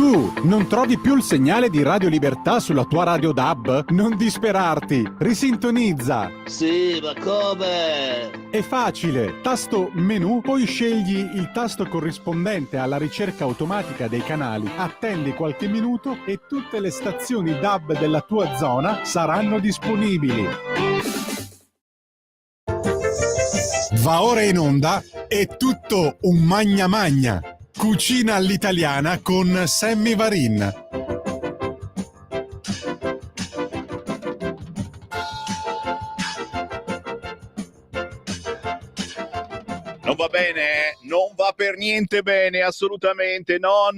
Tu non trovi più il segnale di Radio Libertà sulla tua radio DAB? Non disperarti, risintonizza. Sì, ma come? È facile, tasto menu, poi scegli il tasto corrispondente alla ricerca automatica dei canali, attendi qualche minuto e tutte le stazioni DAB della tua zona saranno disponibili. Va ora in onda È tutto un magna magna. Cucina all'italiana con Sammy Varin. Non va bene? Non va per niente bene, assolutamente. No,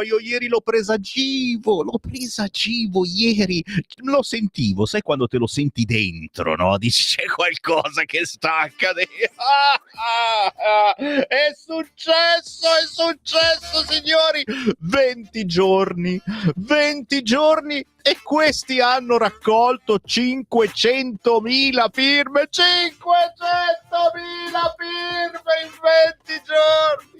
io ieri lo presagivo ieri. Lo sentivo, sai quando te lo senti dentro, no? Dici c'è qualcosa che sta accadendo. È successo, signori! 20 giorni e questi hanno raccolto 500.000 firme. 500.000 firme in 20 giorni!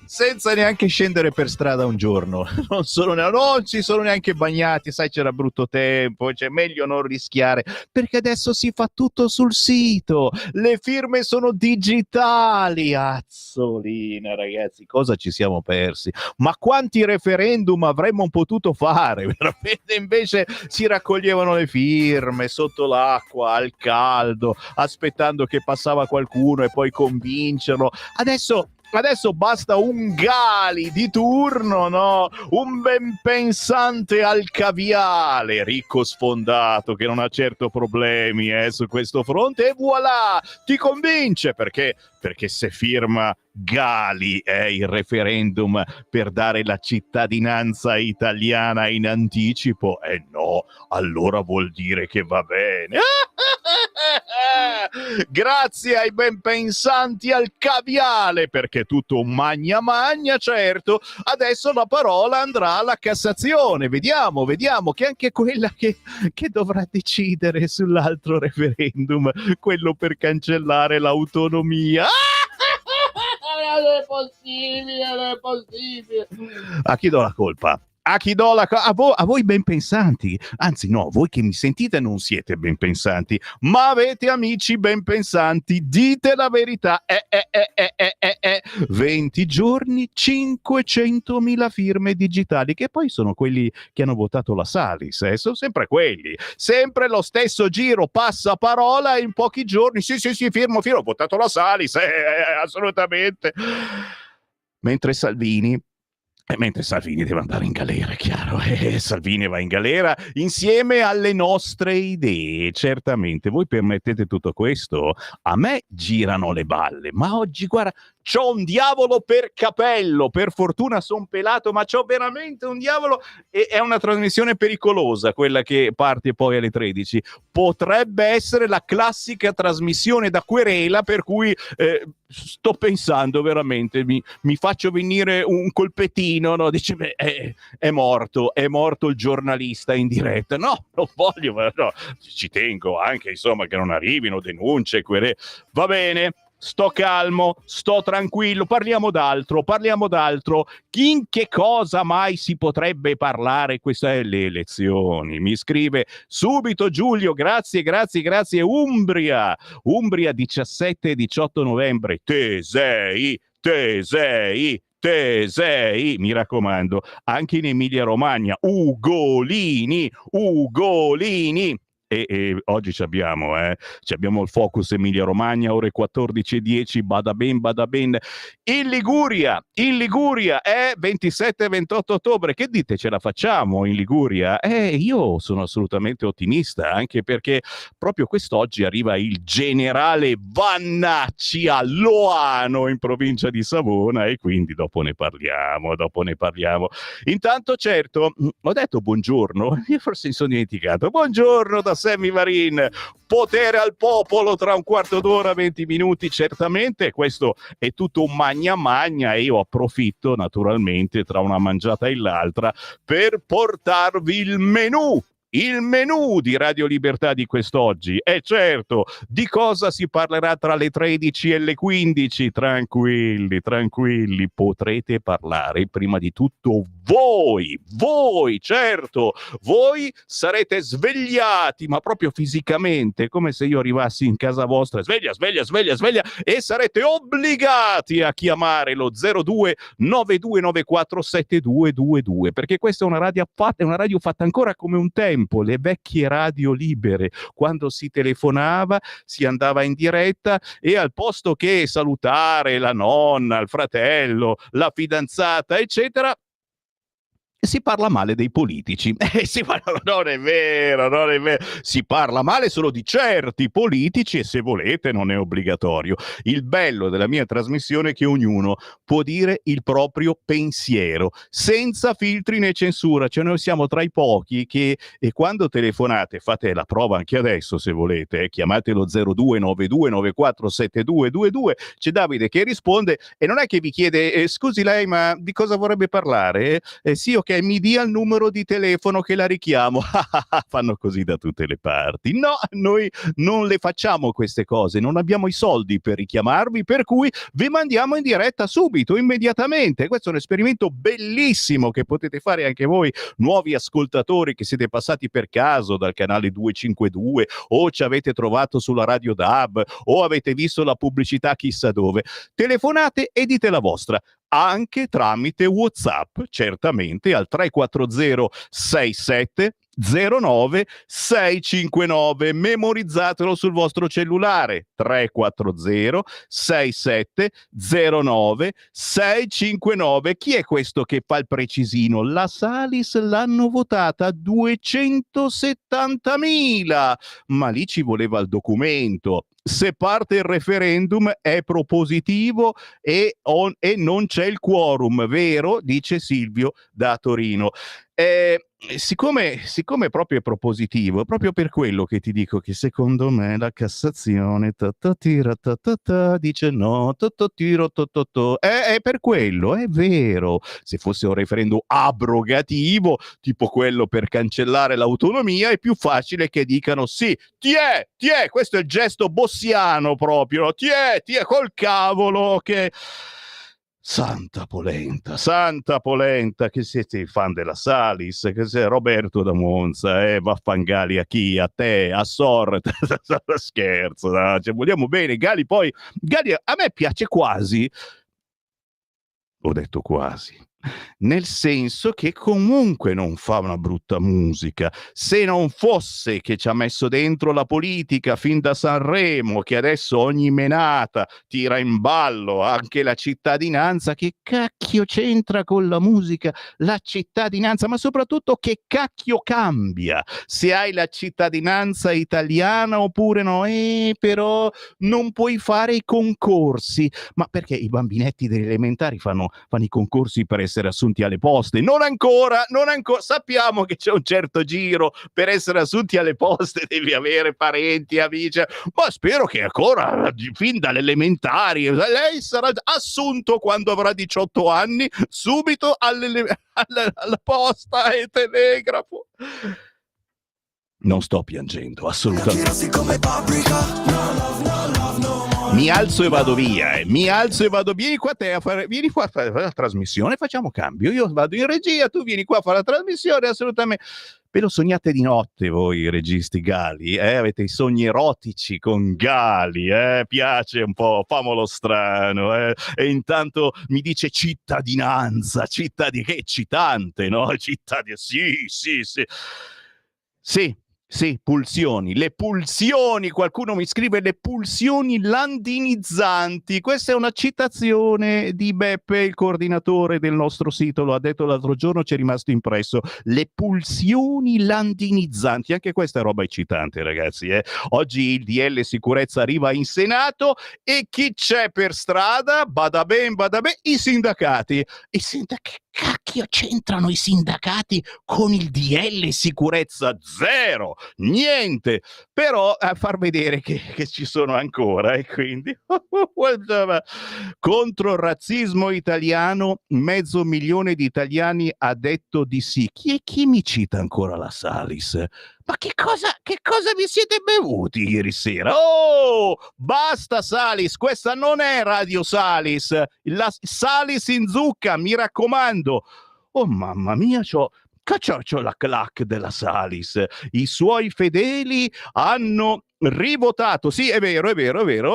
Senza neanche scendere per strada un giorno. Non si sono neanche bagnati, sai, c'era brutto tempo, cioè meglio non rischiare, perché adesso si fa tutto sul sito. Le firme sono digitali. Azzolina, ragazzi, cosa ci siamo persi? Ma quanti referendum avremmo potuto fare? Veramente, invece si raccoglievano le firme sotto l'acqua, al caldo, aspettando che passava qualcuno e poi convincerlo. Adesso basta un Gali di turno, no? Un ben pensante al caviale, ricco sfondato, che non ha certo problemi su questo fronte, e voilà, ti convince, perché se firma Gali il referendum per dare la cittadinanza italiana in anticipo, no, allora vuol dire che va bene. Grazie ai ben pensanti al caviale, perché tutto un magna magna, certo. Adesso la parola andrà alla Cassazione. Vediamo che anche quella che dovrà decidere sull'altro referendum, quello per cancellare l'autonomia. Non è possibile. A chi do la colpa? A voi ben pensanti, anzi no, voi che mi sentite non siete ben pensanti, ma avete amici ben pensanti, dite la verità. 20 giorni, 500.000 firme digitali, che poi sono quelli che hanno votato la Salis, sono sempre quelli, sempre lo stesso giro, passaparola, in pochi giorni, sì, firmo, ho votato la Salis, assolutamente. Mentre Salvini deve andare in galera, è chiaro. Salvini va in galera insieme alle nostre idee, certamente. Voi permettete tutto questo? A me girano le balle, ma oggi, guarda, c'ho un diavolo per capello. Per fortuna son pelato, ma c'ho veramente un diavolo. E è una trasmissione pericolosa, quella che parte poi alle 13. Potrebbe essere la classica trasmissione da querela, per cui sto pensando veramente, mi faccio venire un colpettino, no? Dice, è morto il giornalista in diretta. No, non voglio, no, ci tengo anche, insomma, che non arrivino denunce, querele. Va bene, sto calmo, sto tranquillo, parliamo d'altro. In che cosa mai si potrebbe parlare? Queste è le elezioni. Mi scrive subito Giulio, grazie. Umbria 17 e 18 novembre. Tesei, mi raccomando, anche in Emilia Romagna, Ugolini. E oggi ci abbiamo il Focus Emilia Romagna, ore 14:10, bada ben. In Liguria, 27 e 28 ottobre, che dite, ce la facciamo in Liguria? Io sono assolutamente ottimista, anche perché proprio quest'oggi arriva il generale Vannacci a Loano, in provincia di Savona, e quindi dopo ne parliamo. Intanto, certo, ho detto buongiorno, io forse mi sono dimenticato. Buongiorno da Sammy Varin. Potere al popolo tra un quarto d'ora, 20 minuti, certamente. Questo è tutto un magna magna, e io approfitto naturalmente tra una mangiata e l'altra per portarvi il menù di Radio Libertà di quest'oggi. E certo, di cosa si parlerà tra le 13 e le 15? Tranquilli, potrete parlare prima di tutto voi, certo, voi sarete svegliati, ma proprio fisicamente, come se io arrivassi in casa vostra, sveglia, e sarete obbligati a chiamare lo 02 9294 7222, perché questa è una radio fatta ancora come un tempo, le vecchie radio libere, quando si telefonava, si andava in diretta e al posto che salutare la nonna, il fratello, la fidanzata, eccetera, si parla male dei politici. Non è vero. Si parla male solo di certi politici e se volete non è obbligatorio. Il bello della mia trasmissione è che ognuno può dire il proprio pensiero, senza filtri né censura. Cioè noi siamo tra i pochi che quando telefonate, fate la prova anche adesso se volete, chiamate lo 0292947222, c'è Davide che risponde e non è che vi chiede scusi lei ma di cosa vorrebbe parlare? Sì, ok, mi dia il numero di telefono che la richiamo. Fanno così da tutte le parti. No, noi non le facciamo queste cose, non abbiamo i soldi per richiamarvi, per cui vi mandiamo in diretta subito, immediatamente. Questo è un esperimento bellissimo che potete fare anche voi, nuovi ascoltatori che siete passati per caso dal canale 252 o ci avete trovato sulla radio DAB o avete visto la pubblicità chissà dove. Telefonate e dite la vostra, anche tramite WhatsApp, certamente al 340 67 09 659. Memorizzatelo sul vostro cellulare, 340 67 09 659. Chi è questo che fa il precisino? La Salis l'hanno votata 270.000, ma lì ci voleva il documento. Se parte il referendum è propositivo e non c'è il quorum, vero? Dice Silvio da Torino. Siccome proprio è propositivo, proprio per quello che ti dico che secondo me la Cassazione dice no, è per quello, è vero. Se fosse un referendum abrogativo, tipo quello per cancellare l'autonomia, è più facile che dicano sì, ti è, questo è il gesto bossiano proprio, ti è col cavolo che... Santa polenta, che siete fan della Salis, che sei Roberto da Monza, vaffangali a chi, a te, a Sort, scherzo, no? Cioè, vogliamo bene, Gali a me piace quasi, ho detto quasi, nel senso che comunque non fa una brutta musica. Se non fosse che ci ha messo dentro la politica fin da Sanremo, che adesso ogni menata tira in ballo anche la cittadinanza, che cacchio c'entra con la musica la cittadinanza? Ma soprattutto che cacchio cambia se hai la cittadinanza italiana oppure no? Però non puoi fare i concorsi. Ma perché i bambinetti delle elementari fanno i concorsi per essere assunti alle poste? Non ancora. Sappiamo che c'è un certo giro, per essere assunti alle poste devi avere parenti, amici, ma spero che ancora fin dalle elementari lei sarà assunto quando avrà 18 anni, subito alla posta e telegrafo. Non sto piangendo, assolutamente. Mi alzo e vado via. Vieni qua a fare la trasmissione, facciamo cambio. Io vado in regia, tu vieni qua a fare la trasmissione, assolutamente. Ve lo sognate di notte voi registi Gali, avete i sogni erotici con Gali, piace un po', famolo strano, e intanto mi dice cittadinanza, che eccitante, no? Sì, pulsioni, le pulsioni, qualcuno mi scrive le pulsioni landinizzanti. Questa è una citazione di Beppe, il coordinatore del nostro sito, lo ha detto l'altro giorno, ci è rimasto impresso. Le pulsioni landinizzanti, anche questa è roba eccitante, ragazzi. Oggi il DL sicurezza arriva in Senato e chi c'è per strada? Bada ben, i sindacati. Che cacchio c'entrano i sindacati con il DL sicurezza? Zero, niente, però a far vedere che ci sono ancora, e quindi contro il razzismo italiano 500.000 di italiani ha detto di sì. Chi mi cita ancora la Salis? Ma che cosa vi siete bevuti ieri sera? Oh, basta Salis, questa non è Radio Salis, la Salis in zucca, mi raccomando. Oh mamma mia, c'ho la clac della Salis. I suoi fedeli hanno rivotato. Sì, è vero,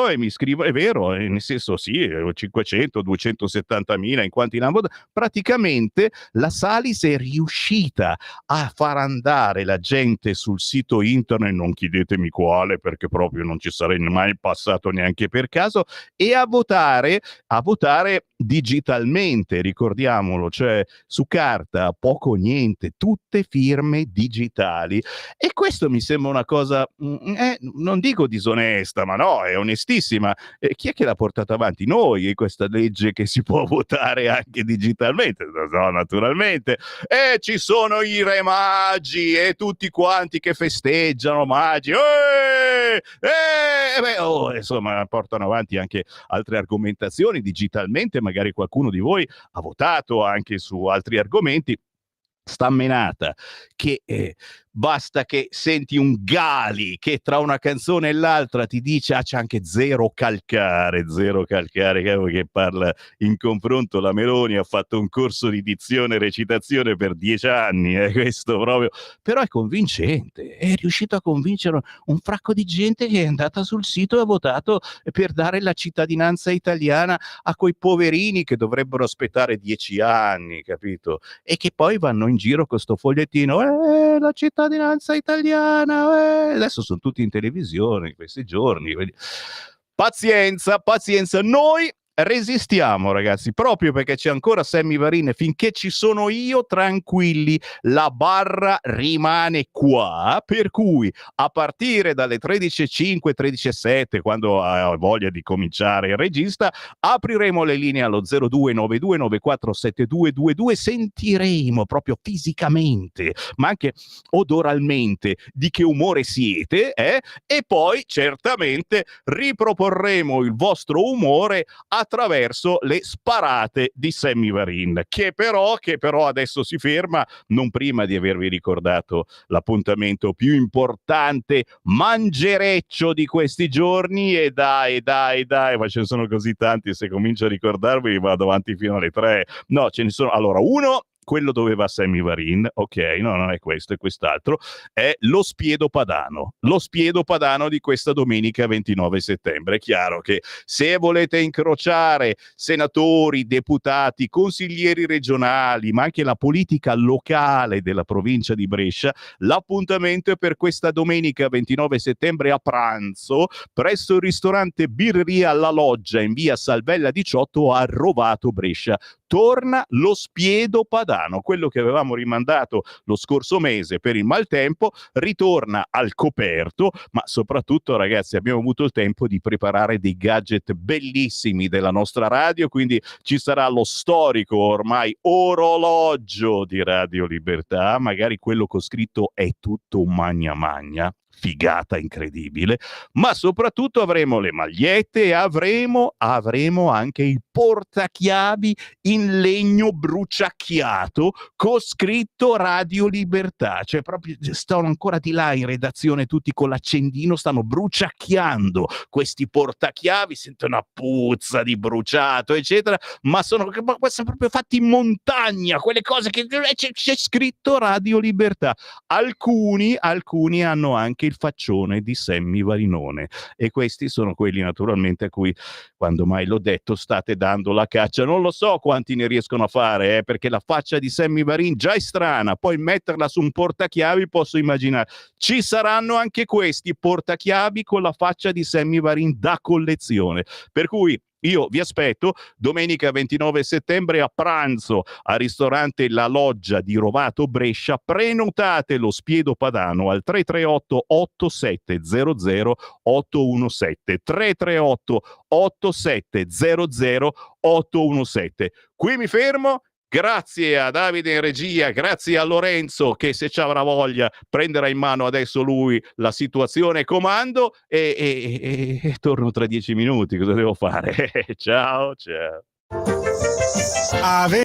e mi scrivo, è vero, nel senso sì, 500, 270 mila, in quanti l'hanno votato. Praticamente la Salis è riuscita a far andare la gente sul sito internet, non chiedetemi quale, perché proprio non ci sarei mai passato neanche per caso, e a votare digitalmente, ricordiamolo, cioè su carta, poco o niente, tutte firme digitali. E questo mi sembra una cosa, non dico disonesta, ma no, è onestissima. Chi è che l'ha portata avanti? Noi, questa legge che si può votare anche digitalmente? No, naturalmente. E ci sono i re magi e tutti quanti che festeggiano, magi. Insomma, portano avanti anche altre argomentazioni digitalmente, magari qualcuno di voi ha votato anche su altri argomenti. Sta menata che basta che senti un Gali che tra una canzone e l'altra ti dice c'è anche zero calcare, che parla in confronto. La Meloni ha fatto un corso di dizione e recitazione per 10 anni, questo proprio, però è convincente, è riuscito a convincere un fracco di gente che è andata sul sito e ha votato per dare la cittadinanza italiana a quei poverini che dovrebbero aspettare 10 anni, capito? E che poi vanno in giro con sto fogliettino, la cittadinanza italiana, adesso sono tutti in televisione in questi giorni. Pazienza, noi resistiamo, ragazzi, proprio perché c'è ancora Sammy Varin. Finché ci sono io, tranquilli, la barra rimane qua, per cui a partire dalle 13.05, 13.07, quando ha voglia di cominciare il regista, apriremo le linee allo 0292947222, sentiremo proprio fisicamente, ma anche odoralmente, di che umore siete, e poi certamente riproporremo il vostro umore attraverso le sparate di Sammy Varin, che però adesso si ferma, non prima di avervi ricordato l'appuntamento più importante, mangereccio di questi giorni. E dai, ma ce ne sono così tanti, se comincio a ricordarvi vado avanti fino alle 3. No, ce ne sono. Allora, uno, quello dove va Sammy Varin, ok, no, non è questo, è quest'altro, è lo Spiedo Padano di questa domenica 29 settembre. È chiaro che se volete incrociare senatori, deputati, consiglieri regionali, ma anche la politica locale della provincia di Brescia, l'appuntamento è per questa domenica 29 settembre a pranzo presso il ristorante Birreria La Loggia in via Salvella 18 a Rovato, Brescia. Torna lo Spiedo Padano, quello che avevamo rimandato lo scorso mese per il maltempo, ritorna al coperto, ma soprattutto, ragazzi, abbiamo avuto il tempo di preparare dei gadget bellissimi della nostra radio, quindi ci sarà lo storico ormai orologio di Radio Libertà, magari quello con scritto "è tutto un magna magna", figata incredibile, ma soprattutto avremo le magliette e avremo anche il portachiavi in legno bruciacchiato con scritto Radio Libertà, cioè proprio stanno ancora di là in redazione tutti con l'accendino, stanno bruciacchiando questi portachiavi, sento una puzza di bruciato eccetera, ma sono proprio fatti in montagna, quelle cose che c'è scritto Radio Libertà. Alcuni hanno anche il faccione di Sammy Varinone, e questi sono quelli naturalmente a cui, quando mai l'ho detto, state dando la caccia. Non lo so quanti ne riescono a fare, perché la faccia di Sammy Varin già è strana, poi metterla su un portachiavi posso immaginare. Ci saranno anche questi portachiavi con la faccia di Sammy Varin da collezione, per cui io vi aspetto domenica 29 settembre a pranzo al ristorante La Loggia di Rovato, Brescia. Prenotate lo Spiedo Padano al 338 8700 817 338 8700 817. Qui mi fermo. Grazie a Davide in regia, grazie a Lorenzo che, se ci avrà voglia, prenderà in mano adesso lui la situazione comando, e torno tra 10 minuti. Cosa devo fare? Ciao.